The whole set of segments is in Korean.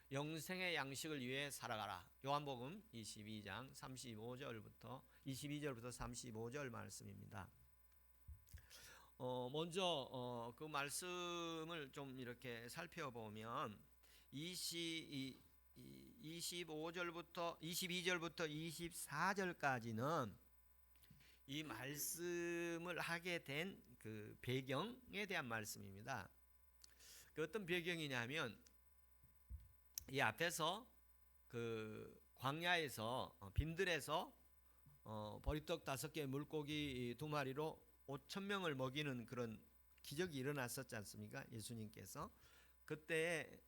영생의 양식을 위해 살아가라. 요한복음 22장 35절부터 22절부터 35절 말씀입니다. 먼저 그 말씀을 좀 이렇게 살펴보면 25절부터 22절부터 24절까지는 이 말씀을 하게 된 그 배경에 대한 말씀입니다. 그 어떤 배경이냐면 이 앞에서 그 광야에서 빈들에서 보리떡 5개 물고기 2마리로 5,000명을 먹이는 그런 기적이 일어났었지 않습니까? 예수님께서 그때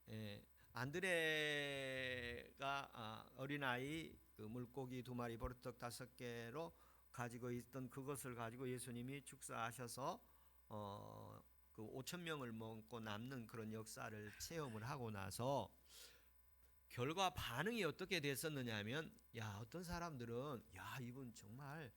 안드레가 어린아이 그 물고기 2마리 보리떡 5개로 가지고 있던 그것을 가지고 예수님이 축사하셔서 그 5,000명을 먹고 남는 그런 역사를 체험을 하고 나서 결과 반응이 어떻게 됐었느냐 하면 어떤 사람들은 이분 정말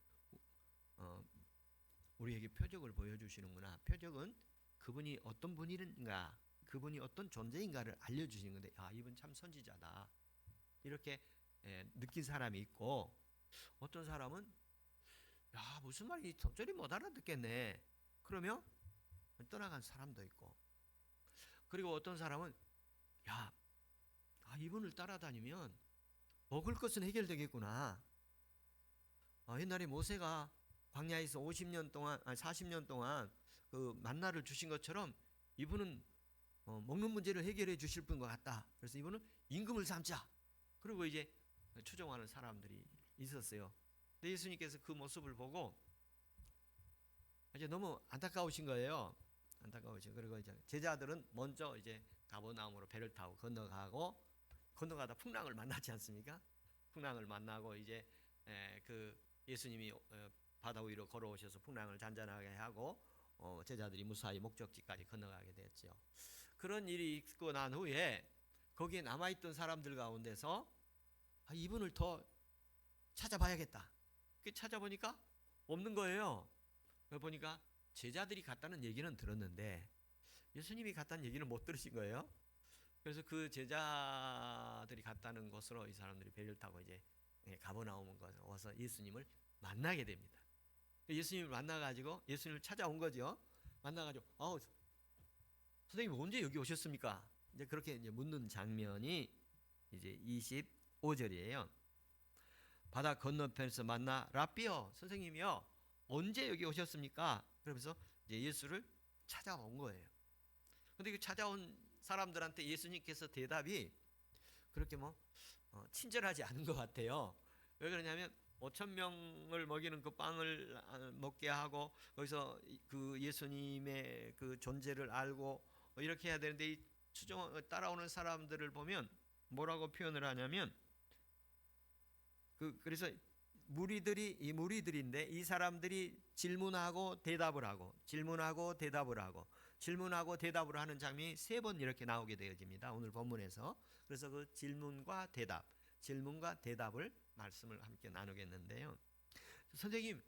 우리에게 표적을 보여주시는구나. 표적은 그분이 어떤 분인가, 그분이 어떤 존재인가를 알려주시는 건데 이분 참 선지자다 이렇게 느낀 사람이 있고, 어떤 사람은 무슨 말인지 도저히 못 알아듣겠네 그러면 떠나간 사람도 있고, 그리고 어떤 사람은 이분을 따라다니면 먹을 것은 해결되겠구나. 옛날에 모세가 광야에서 40년 동안 그 만나를 주신 것처럼 이분은 먹는 문제를 해결해 주실 분인 것 같다. 그래서 이분은 임금을 삼자. 그리고 이제 추종하는 사람들이 있었어요. 근데 예수님께서 그 모습을 보고 이제 너무 안타까우신 거예요. 그리고 이제 제자들은 먼저 이제 가버나움으로 배를 타고 건너가다 풍랑을 만나지 않습니까? 풍랑을 만나고 이제 그 예수님이 바다 위로 걸어오셔서 풍랑을 잔잔하게 하고 제자들이 무사히 목적지까지 건너가게 됐죠. 그런 일이 있고 난 후에 거기에 남아있던 사람들 가운데서 이분을 더 찾아봐야겠다. 찾아보니까 없는 거예요. 보니까 제자들이 갔다는 얘기는 들었는데 예수님이 갔다는 얘기는 못 들으신 거예요. 그래서 그 제자들이 갔다는 곳으로 이 사람들이 배를 타고 이제 가버나움 와서 예수님을 만나게 됩니다. 예수님을 만나가지고 예수님을 찾아온 거죠. 만나가지고 선생님 언제 여기 오셨습니까? 이제 그렇게 이제 묻는 장면이 이제 25절이에요. 바다 건너편에서 만나 라삐요, 선생님이요, 언제 여기 오셨습니까? 그러면서 이제 예수를 찾아온 거예요. 근데 그 찾아온 사람들한테 예수님께서 대답이 그렇게 친절하지 않은 것 같아요. 왜 그러냐면 5,000명을 먹이는 그 빵을 먹게 하고 거기서 그 예수님의 그 존재를 알고 이렇게 해야 되는데 이 따라오는 사람들을 보면 뭐라고 표현을 하냐면 그래서 무리들인데 이 사람들이 질문하고 대답을 하고 질문하고 대답을 하는 장면이 3번 이렇게 나오게 되어집니다. 오늘 본문에서. 그래서 그 질문과 대답을 말씀을 함께 나누겠는데요. 선생님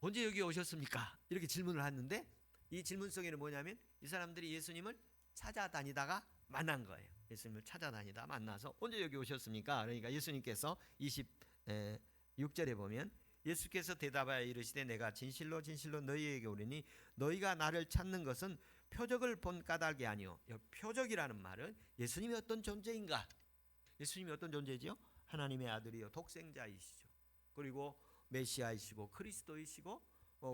언제 여기 오셨습니까? 이렇게 질문을 하는데 이 질문 속에는 뭐냐면 이 사람들이 예수님을 찾아다니다가 만난 거예요. 예수님을 찾아다니다 만나서 언제 여기 오셨습니까? 그러니까 예수님께서 26절에 보면 예수께서 대답하여 이르시되 내가 진실로 진실로 너희에게 오리니 너희가 나를 찾는 것은 표적을 본 까닭이 아니요. 표적이라는 말은 예수님이 어떤 존재인가? 예수님이 어떤 존재지요? 하나님의 아들이요 독생자이시죠. 그리고 메시아이시고 그리스도이시고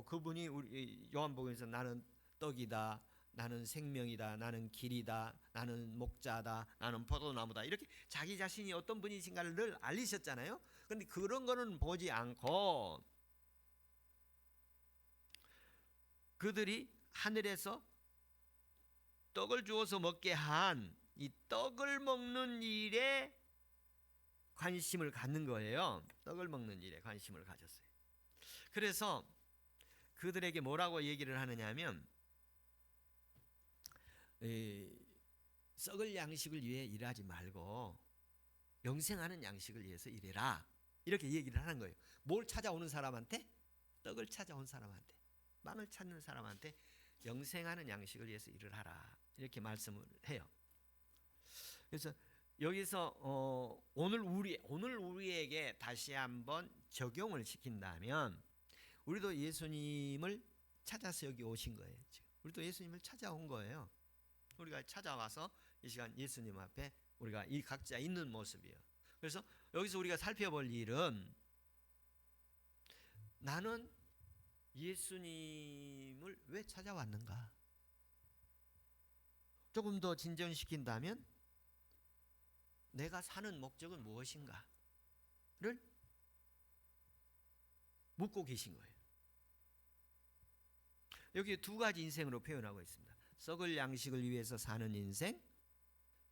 그분이 우리 요한복음에서 나는 떡이다, 나는 생명이다, 나는 길이다, 나는 목자다, 나는 포도나무다 이렇게 자기 자신이 어떤 분이신가를 늘 알리셨잖아요. 그런데 그런 거는 보지 않고 그들이 하늘에서 떡을 주어서 먹게 한 이 떡을 먹는 일에 관심을 갖는 거예요. 떡을 먹는 일에 관심을 가졌어요. 그래서 그들에게 뭐라고 얘기를 하느냐 하면 썩을 양식을 위해 일하지 말고 영생하는 양식을 위해서 일해라 이렇게 얘기를 하는 거예요. 뭘 찾아오는 사람한테? 떡을 찾아온 사람한테, 빵을 찾는 사람한테 영생하는 양식을 위해서 일을 하라 이렇게 말씀을 해요. 그래서 여기서 오늘 우리에게 다시 한번 적용을 시킨다면, 우리도 예수님을 찾아서 여기 오신 거예요. 지금. 우리도 예수님을 찾아온 거예요. 우리가 찾아와서 이 시간 예수님 앞에 우리가 이 각자 있는 모습이에요. 그래서 여기서 우리가 살펴볼 일은, 나는 예수님을 왜 찾아왔는가? 조금 더 진전시킨다면, 내가 사는 목적은 무엇인가를 묻고 계신 거예요. 여기 두 가지 인생으로 표현하고 있습니다. 썩을 양식을 위해서 사는 인생,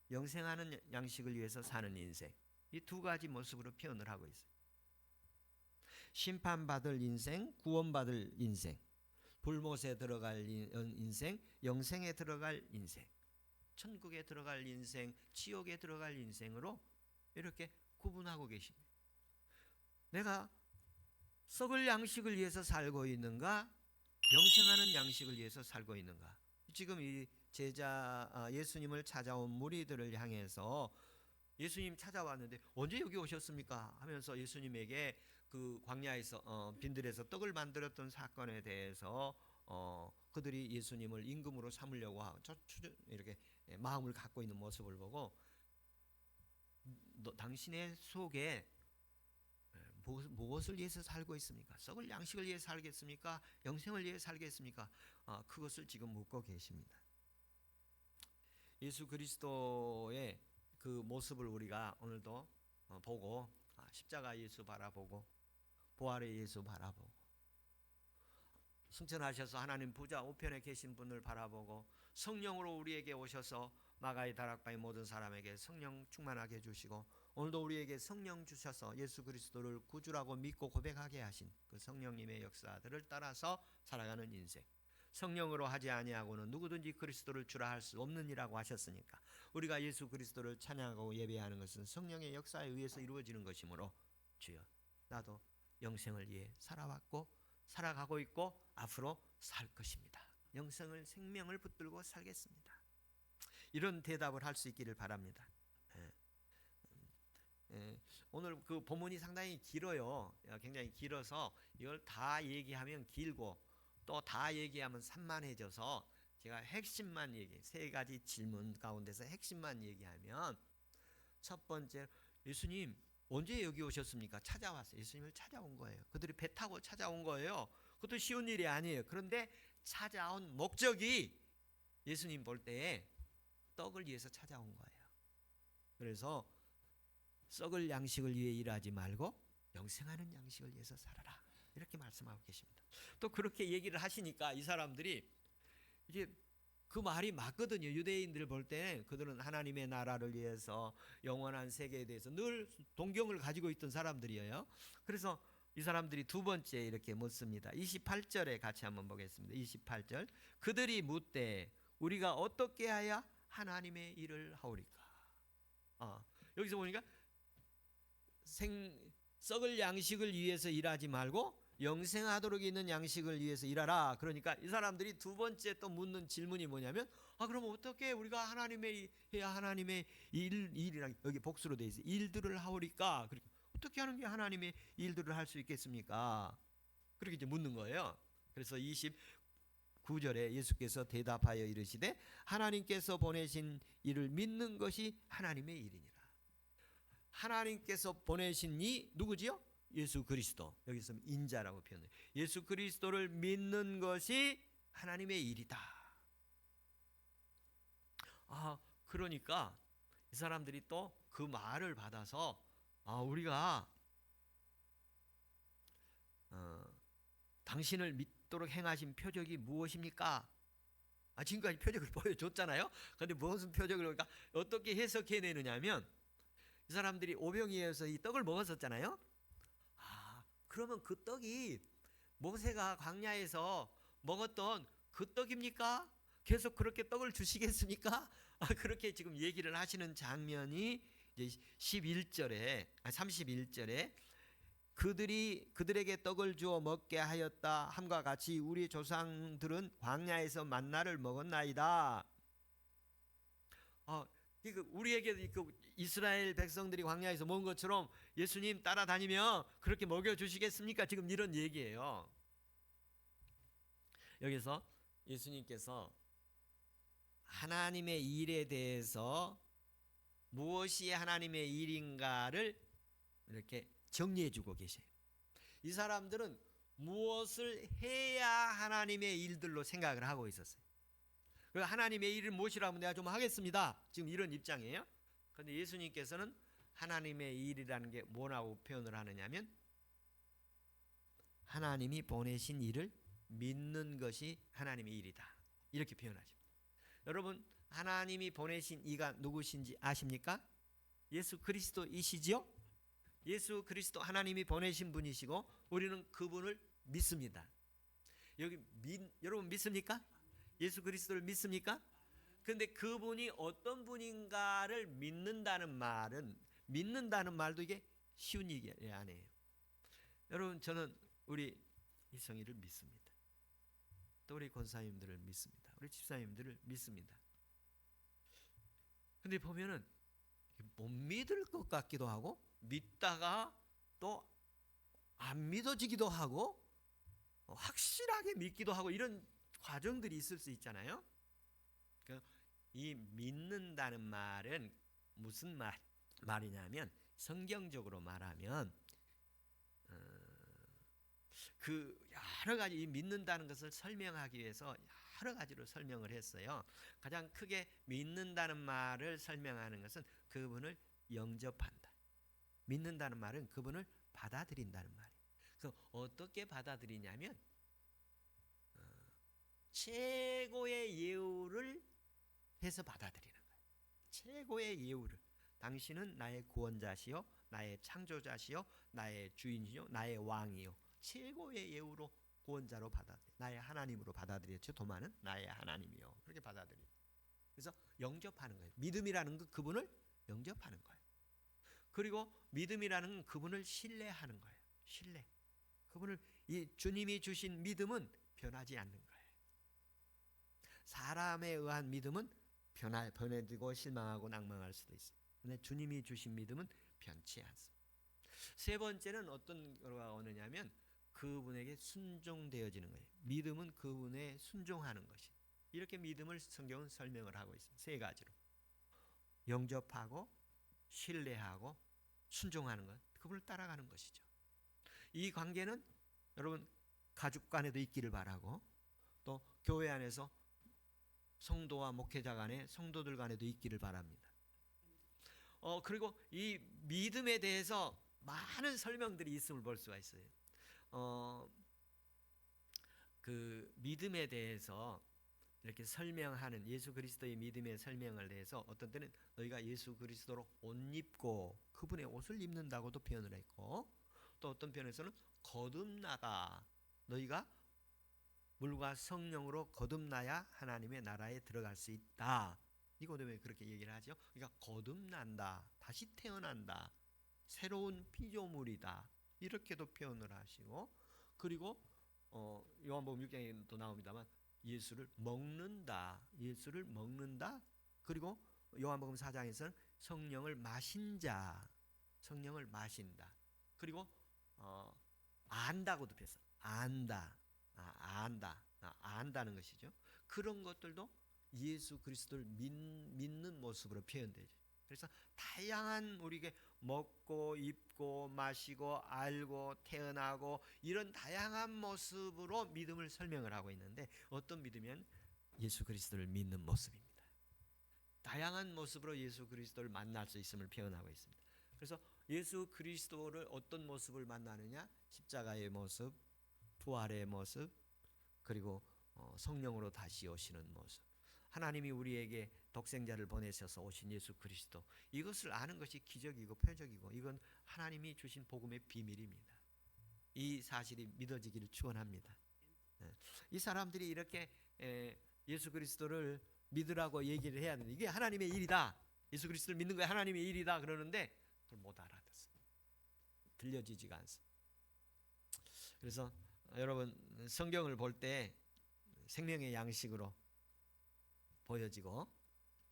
영생하는 양식을 위해서 사는 인생. 이 두 가지 모습으로 표현을 하고 있어요. 심판받을 인생, 구원받을 인생, 불못에 들어갈 인생, 영생에 들어갈 인생, 천국에 들어갈 인생, 지옥에 들어갈 인생으로 이렇게 구분하고 계십니다. 내가 썩을 양식을 위해서 살고 있는가, 영생하는 양식을 위해서 살고 있는가? 지금 이 예수님을 찾아온 무리들을 향해서, 예수님 찾아왔는데 언제 여기 오셨습니까? 하면서 예수님에게 그 광야에서 빈들에서 떡을 만들었던 사건에 대해서 그들이 예수님을 임금으로 삼으려고 이렇게 마음을 갖고 있는 모습을 보고, 당신의 속에 무엇을 위해서 살고 있습니까? 썩을 양식을 위해 살겠습니까? 영생을 위해 살겠습니까? 그것을 지금 묻고 계십니다. 예수 그리스도의 그 모습을 우리가 오늘도 보고, 십자가 예수 바라보고, 부활의 예수 바라보고, 승천하셔서 하나님 보좌 우편에 계신 분을 바라보고, 성령으로 우리에게 오셔서 마가의 다락방의 모든 사람에게 성령 충만하게 해주시고, 오늘도 우리에게 성령 주셔서 예수 그리스도를 구주라고 믿고 고백하게 하신 그 성령님의 역사들을 따라서 살아가는 인생. 성령으로 하지 아니하고는 누구든지 그리스도를 주라 할 수 없느니라고 하셨으니까, 우리가 예수 그리스도를 찬양하고 예배하는 것은 성령의 역사에 의해서 이루어지는 것이므로, 주여, 나도 영생을 위해 살아왔고 살아가고 있고 앞으로 살 것입니다. 영생을, 생명을 붙들고 살겠습니다. 이런 대답을 할 수 있기를 바랍니다. 오늘 그 본문이 상당히 길어요. 굉장히 길어서 이걸 다 얘기하면 길고, 또 다 얘기하면 산만해져서 제가 핵심만 세 가지 질문 가운데서 핵심만 얘기하면, 첫 번째, 예수님 언제 여기 오셨습니까? 찾아왔어요. 예수님을 찾아온 거예요. 그들이 배 타고 찾아온 거예요. 그것도 쉬운 일이 아니에요. 그런데 찾아온 목적이 예수님 볼 때에 떡을 위해서 찾아온 거예요. 그래서 썩을 양식을 위해 일하지 말고 영생하는 양식을 위해서 살아라, 이렇게 말씀하고 계십니다. 또 그렇게 얘기를 하시니까 이 사람들이, 이게 그 말이 맞거든요. 유대인들 볼 때 그들은 하나님의 나라를 위해서, 영원한 세계에 대해서 늘 동경을 가지고 있던 사람들이에요. 그래서 이 사람들이 두 번째 이렇게 묻습니다. 28절에 같이 한번 보겠습니다. 28절, 그들이 묻되 우리가 어떻게 하여 하나님의 일을 하오리까? 여기서 보니까 썩을 양식을 위해서 일하지 말고 영생하도록 있는 양식을 위해서 일하라. 그러니까 이 사람들이 두 번째 또 묻는 질문이 뭐냐면, 그럼 어떻게 우리가 하나님의 일이랑, 여기 복수로 되어 있어요. 일들을 하오리까? 그러니까 어떻게 하는 게 하나님의 일들을 할 수 있겠습니까? 그렇게 이제 묻는 거예요. 그래서 29절에 예수께서 대답하여 이르시되 하나님께서 보내신 이를 믿는 것이 하나님의 일이니라. 하나님께서 보내신 이 누구지요? 예수 그리스도. 여기서 인자라고 표현해요. 예수 그리스도를 믿는 것이 하나님의 일이다. 그러니까 이 사람들이 또 그 말을 받아서, 우리가 당신을 믿도록 행하신 표적이 무엇입니까? 지금까지 표적을 보여줬잖아요. 그런데 무슨 표적을, 그러니까 어떻게 해석해내느냐면, 이 사람들이 오병이어서 이 떡을 먹었었잖아요. 그러면 그 떡이 모세가 광야에서 먹었던 그 떡입니까? 계속 그렇게 떡을 주시겠습니까? 그렇게 지금 얘기를 하시는 장면이 이제 31절에 그들에게 떡을 주어 먹게 하였다 함과 같이 우리 조상들은 광야에서 만나를 먹었나이다. 우리에게 이스라엘 백성들이 광야에서 먹은 것처럼 예수님 따라다니며 그렇게 먹여주시겠습니까? 지금 이런 얘기예요. 여기서 예수님께서 하나님의 일에 대해서 무엇이 하나님의 일인가를 이렇게 정리해주고 계세요. 이 사람들은 무엇을 해야 하나님의 일들로 생각을 하고 있었어요. 하나님의 일을 무엇이라면 내가 좀 하겠습니다. 지금 이런 입장이에요. 그런데 예수님께서는 하나님의 일이라는 게 뭐라고 표현을 하느냐면 하나님이 보내신 일을 믿는 것이 하나님의 일이다. 이렇게 표현하십니다. 여러분, 하나님이 보내신 이가 누구신지 아십니까? 예수 그리스도이시지요? 예수 그리스도 하나님이 보내신 분이시고 우리는 그분을 믿습니다. 여러분 믿습니까? 예수 그리스도를 믿습니까? 그런데 그분이 어떤 분인가를 믿는다는 말도 이게 쉬운 얘기 아니에요. 여러분, 저는 우리 이성희를 믿습니다. 또 우리 권사님들을 믿습니다. 우리 집사님들을 믿습니다. 근데 보면은 못 믿을 것 같기도 하고 믿다가 또 안 믿어지기도 하고 확실하게 믿기도 하고 이런 과정들이 있을 수 있잖아요. 이 믿는다는 말은 무슨 말이냐면 성경적으로 말하면 그 여러 가지 이 믿는다는 것을 설명하기 위해서 여러 가지로 설명을 했어요. 가장 크게 믿는다는 말을 설명하는 것은 그분을 영접한다. 믿는다는 말은 그분을 받아들인다는 말이에요. 그래서 어떻게 받아들이냐면 최고의 예우를 해서 받아들이는 거예요. 최고의 예우를. 당신은 나의 구원자시요, 나의 창조자시요, 나의 주인이요, 나의 왕이요. 최고의 예우로 구원자로 받아들여. 나의 하나님으로 받아들였죠. 도마는 나의 하나님이요. 그렇게 받아들여요. 그래서 영접하는 거예요. 믿음이라는 건 그분을 영접하는 거예요. 그리고 믿음이라는 건 그분을 신뢰하는 거예요. 신뢰. 그분을 이 주님이 주신 믿음은 변하지 않는 거예요. 사람에 의한 믿음은 변해지고 실망하고 낭망할 수도 있어요. 그런데 주님이 주신 믿음은 변치 않습니다. 세 번째는 어떤 거가 오느냐면 그분에게 순종되어지는 거예요. 믿음은 그분에 순종하는 것이. 이렇게 믿음을 성경은 설명을 하고 있습니다. 세 가지로. 영접하고 신뢰하고 순종하는 것. 그분을 따라가는 것이죠. 이 관계는 여러분 가족 간에도 있기를 바라고 또 교회 안에서 성도와 목회자 간에 성도들 간에도 있기를 바랍니다. 그리고 이 믿음에 대해서 많은 설명들이 있음을 볼 수가 있어요. 그 믿음에 대해서 이렇게 설명하는 예수 그리스도의 믿음의 설명을 해서 어떤 때는 너희가 예수 그리스도로 옷 입고 그분의 옷을 입는다고도 표현을 했고 또 어떤 편에서는 거듭나다. 너희가 물과 성령으로 거듭나야 하나님의 나라에 들어갈 수 있다. 니고데모에 그렇게 얘기를 하죠. 그러니까 거듭난다. 다시 태어난다. 새로운 피조물이다. 이렇게도 표현을 하시고 그리고 요한복음 6장에 또 나옵니다만 예수를 먹는다. 예수를 먹는다. 그리고 요한복음 4장에서는 성령을 마신 자. 성령을 마신다. 그리고 안다고도 표현했어요. 안다. 안다는 것이죠. 그런 것들도 예수 그리스도를 믿는 모습으로 표현되죠. 그래서 다양한 우리에게 먹고 입고 마시고 알고 태어나고 이런 다양한 모습으로 믿음을 설명을 하고 있는데 어떤 믿음이면 예수 그리스도를 믿는 모습입니다. 다양한 모습으로 예수 그리스도를 만날 수 있음을 표현하고 있습니다. 그래서 예수 그리스도를 어떤 모습을 만나느냐? 십자가의 모습, 부활의 모습, 그리고 성령으로 다시 오시는 모습. 하나님이 우리에게 독생자를 보내셔서 오신 예수 그리스도. 이것을 아는 것이 기적이고 표적이고 이건 하나님이 주신 복음의 비밀입니다. 이 사실이 믿어지기를 축원합니다. 이 사람들이 이렇게 예수 그리스도를 믿으라고 얘기를 해야 되는데 이게 하나님의 일이다. 예수 그리스도를 믿는 게 하나님의 일이다 그러는데 그걸 못 알아듣습니다. 들려지지가 않습니다. 그래서 여러분 성경을 볼 때 생명의 양식으로 보여지고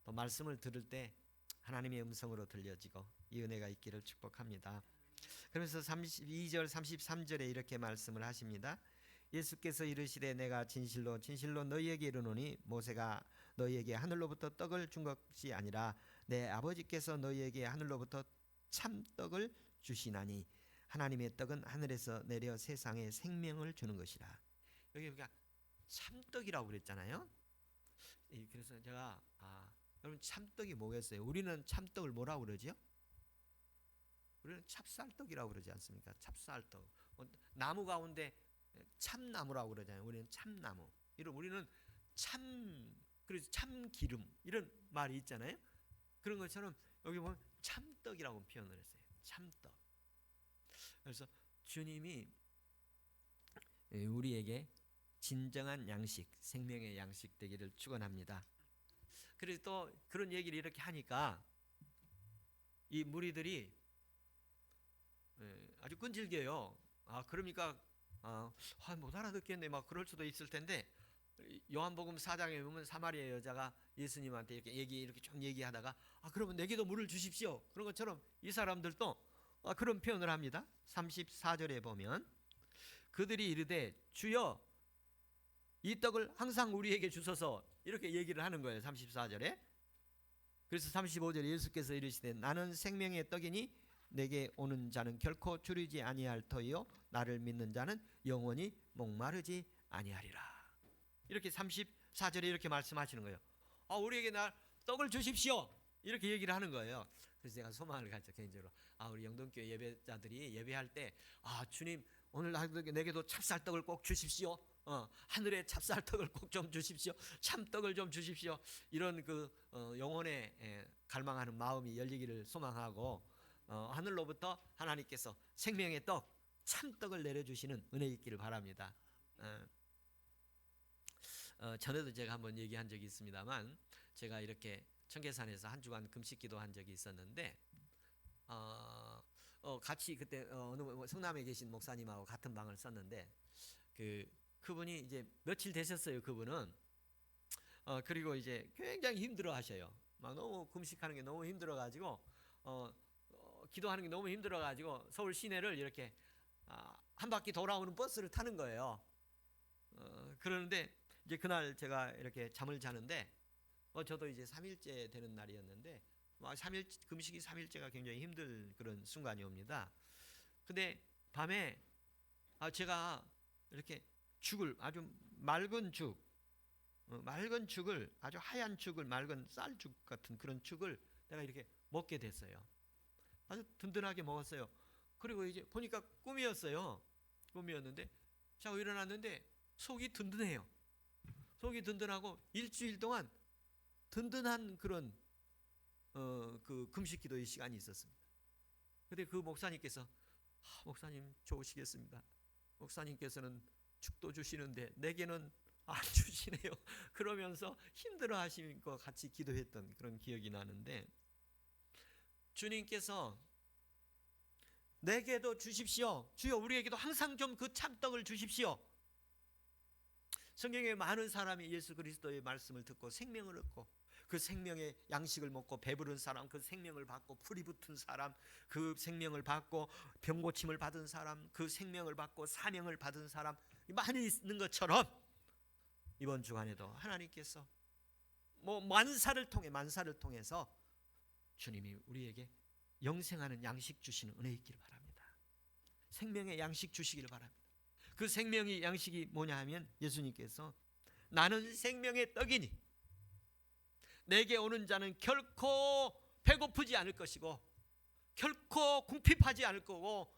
또 말씀을 들을 때 하나님의 음성으로 들려지고 이 은혜가 있기를 축복합니다. 그러면서 32절 33절에 이렇게 말씀을 하십니다. 예수께서 이르시되 내가 진실로 진실로 너희에게 이르노니 모세가 너희에게 하늘로부터 떡을 준 것이 아니라 내 아버지께서 너희에게 하늘로부터 참떡을 주시나니 하나님의 떡은 하늘에서 내려 세상에 생명을 주는 것이라. 여기 우리가 참떡이라고 그랬잖아요. 그래서 제가 여러분 참떡이 뭐겠어요? 우리는 참떡을 뭐라고 그러죠? 우리는 찹쌀떡이라고 그러지 않습니까? 찹쌀떡. 나무 가운데 참나무라고 그러잖아요. 우리는 참나무. 우리는 그래서 참기름 이런 말이 있잖아요. 그런 것처럼 여기 보면 참떡이라고 표현을 했어요. 참떡. 그래서 주님이 우리에게 진정한 양식, 생명의 양식 되기를 축원합니다. 그래서 또 그런 얘기를 이렇게 하니까 이 무리들이 아주 끈질겨요. 그러니까 못 알아듣겠네 막 그럴 수도 있을 텐데 요한복음 4장에 보면 사마리아 여자가 예수님한테 이렇게 좀 얘기하다가 그러면 내게도 물을 주십시오. 그런 것처럼 이 사람들도 그런 표현을 합니다. 34절에 보면 그들이 이르되 주여 이 떡을 항상 우리에게 주소서 이렇게 얘기를 하는 거예요. 34절에. 그래서 35절에 예수께서 이르시되 나는 생명의 떡이니 내게 오는 자는 결코 줄이지 아니할 터이요 나를 믿는 자는 영원히 목마르지 아니하리라. 이렇게 34절에 이렇게 말씀하시는 거예요. 우리에게 떡을 주십시오 이렇게 얘기를 하는 거예요. 그래서 제가 소망을 가졌죠. 개인적으로 우리 영동교회 예배자들이 예배할 때 주님 오늘 내게도 찹쌀떡을 꼭 주십시오. 하늘의 찹쌀떡을 꼭 좀 주십시오. 참떡을 좀 주십시오. 이런 영혼에 갈망하는 마음이 열리기를 소망하고 하늘로부터 하나님께서 생명의 떡, 참떡을 내려주시는 은혜 있기를 바랍니다. 전에도 제가 한번 얘기한 적이 있습니다만 제가 이렇게 청계산에서 한 주간 금식 기도한 적이 있었는데 같이 그때 어느 성남에 계신 목사님하고 같은 방을 썼는데 그분이 이제 며칠 되셨어요. 그분은 그리고 이제 굉장히 힘들어하셔요. 막 너무 금식하는 게 너무 힘들어가지고 기도하는 게 너무 힘들어가지고 서울 시내를 이렇게 한 바퀴 돌아오는 버스를 타는 거예요. 그러는데 이제 그날 제가 이렇게 잠을 자는데 저도 이제 3일째 되는 날이었는데 3일 금식이 3일째가 굉장히 힘들 그런 순간이 옵니다. 근데 밤에 제가 이렇게 죽을 아주 맑은 죽을 아주 하얀 죽을 맑은 쌀죽 같은 그런 죽을 내가 이렇게 먹게 됐어요. 아주 든든하게 먹었어요. 그리고 이제 보니까 꿈이었는데 자고 일어났는데 속이 든든해요. 속이 든든하고 일주일 동안 든든한 그런 그 금식 기도의 시간이 있었습니다. 근데 그 목사님께서 목사님 좋으시겠습니다. 목사님께서는 죽도 주시는데 내게는 안 주시네요. 그러면서 힘들어하시는 것 같이 기도했던 그런 기억이 나는데 주님께서 내게도 주십시오. 주여 우리에게도 항상 좀 그 참떡을 주십시오. 성경에 많은 사람이 예수 그리스도의 말씀을 듣고 생명을 얻고 그 생명의 양식을 먹고 배부른 사람, 그 생명을 받고 풀이 붙은 사람, 그 생명을 받고 병 고침을 받은 사람, 그 생명을 받고 사명을 받은 사람 많이 있는 것처럼 이번 주간에도 하나님께서 만사를 통해서 주님이 우리에게 영생하는 양식 주시는 은혜 있기를 바랍니다. 생명의 양식 주시기를 바랍니다. 그 생명의 양식이 뭐냐 하면 예수님께서 나는 생명의 떡이니 내게 오는 자는 결코 배고프지 않을 것이고 결코 궁핍하지 않을 거고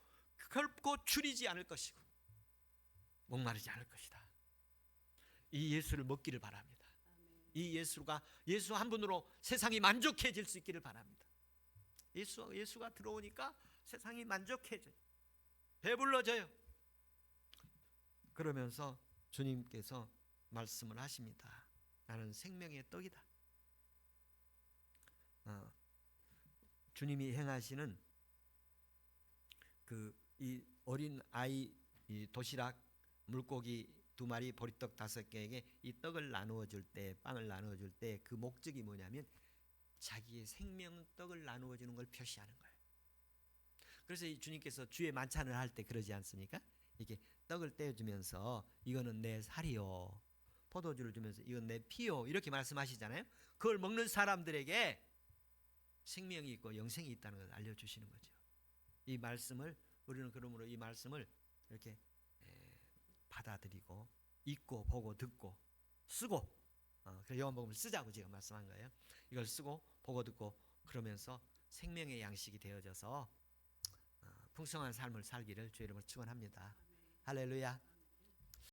결코 줄이지 않을 것이고 목마르지 않을 것이다. 이 예수를 먹기를 바랍니다. 이 예수 한 분으로 세상이 만족해질 수 있기를 바랍니다. 예수가 들어오니까 세상이 만족해져요. 배불러져요. 그러면서 주님께서 말씀을 하십니다. 나는 생명의 떡이다. 주님이 행하시는 이 어린 아이 이 도시락 물고기 2마리 보리떡 5개에게 이 떡을 나누어 줄 때 빵을 나누어 줄 때 그 목적이 뭐냐면 자기의 생명 떡을 나누어 주는 걸 표시하는 거예요. 그래서 이 주님께서 주의 만찬을 할 때 그러지 않습니까? 이게 떡을 떼어주면서 이거는 내 살이요, 포도주를 주면서 이건 내 피요, 이렇게 말씀하시잖아요. 그걸 먹는 사람들에게 생명이 있고 영생이 있다는 걸 알려주시는 거죠. 이 말씀을 우리는 그러므로 이 말씀을 이렇게 받아들이고 읽고 보고 듣고 쓰고, 그래서 요한복음을 쓰자고 제가 말씀한 거예요. 이걸 쓰고 보고 듣고 그러면서 생명의 양식이 되어져서 풍성한 삶을 살기를 주의 이름으로 축원합니다. 할렐루야.